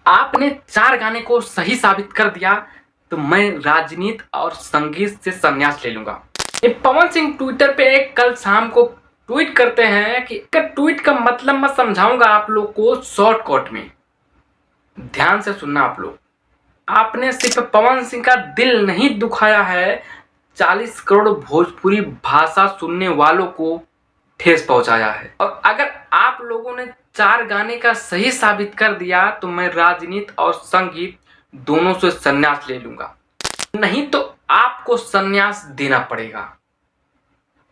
आपने 4 गाने को सही साबित कर दिया तो मैं राजनीति और संगीत से संन्यास ले लूंगा। ये पवन सिंह ट्विटर पे एक कल शाम को ट्वीट करते हैं कि ट्वीट का मतलब मैं समझाऊंगा आप लोग को शॉर्टकट में। ध्यान से सुनना आप लोग। आपने सिर्फ पवन सिंह का दिल नहीं दुखाया है, 40 करोड़ भोजपुरी भाषा सुनने वालों को ठेस पहुंचाया है। और अगर आप लोगों ने 4 गाने का सही साबित कर दिया तो मैं राजनीति और संगीत दोनों से संन्यास ले लूंगा, नहीं तो आपको संन्यास देना पड़ेगा।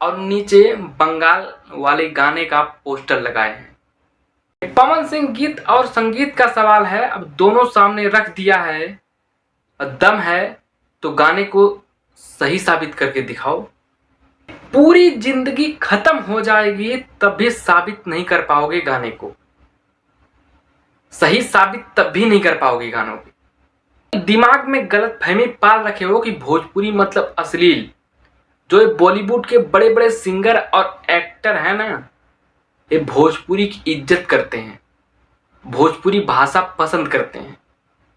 और नीचे बंगाल वाले गाने का पोस्टर लगाए हैं। पवन सिंह गीत और संगीत का सवाल है, अब दोनों सामने रख दिया है, दम है तो गाने को सही साबित करके दिखाओ। पूरी जिंदगी खत्म हो जाएगी तब भी साबित नहीं कर पाओगे गाने को, सही साबित तब भी नहीं कर पाओगे गानों की। दिमाग में गलतफहमी पाल रखे हो कि भोजपुरी मतलब अश्लील। जो ये बॉलीवुड के बड़े बड़े सिंगर और एक्टर हैं ना, ये भोजपुरी की इज्जत करते हैं, भोजपुरी भाषा पसंद करते हैं,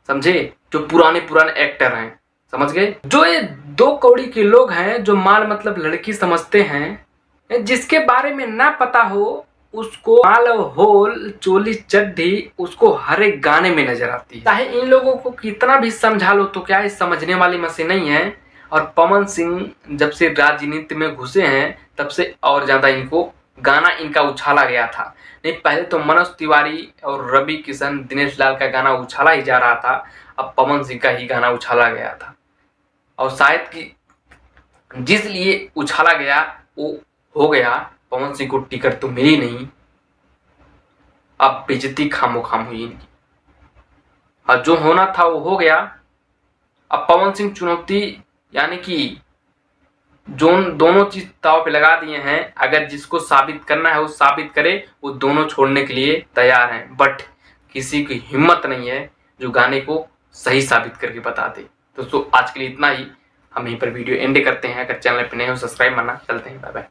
समझे? जो पुराने एक्टर हैं, समझ गए? जो ये 2 कौड़ी के लोग हैं जो माल मतलब लड़की समझते हैं, जिसके बारे में ना पता हो उसको माल होल चोली चड्ढी उसको हर एक गाने में नजर आती है। चाहे इन लोगों को कितना भी समझा लो तो क्या, इस समझने वाली मशीन नहीं है। और पवन सिंह जब से राजनीति में घुसे हैं तब से और ज्यादा इनको गाना इनका उछाला गया था। नहीं, पहले तो मनोज तिवारी और रवि किशन, दिनेश लाल का गाना उछाला ही जा रहा था, अब पवन सिंह का ही गाना उछाला गया था। और शायद कि जिस लिए उछाला गया वो हो गया, पवन सिंह को टिकट तो मिली नहीं, अब बेइज्जती खामोखाम हुई इनकी। और जो होना था वो हो गया। अब पवन सिंह चुनौती यानी कि जो दोनों चीज दांव पे लगा दिए हैं, अगर जिसको साबित करना है वो साबित करे, वो दोनों छोड़ने के लिए तैयार हैं। बट किसी की हिम्मत नहीं है जो गाने को सही साबित करके बता दे। दोस्तों आज के लिए इतना ही, हम यहीं पर वीडियो एंड करते हैं। अगर चैनल पे नए हो सब्सक्राइब करना। चलते हैं, बाय बाय।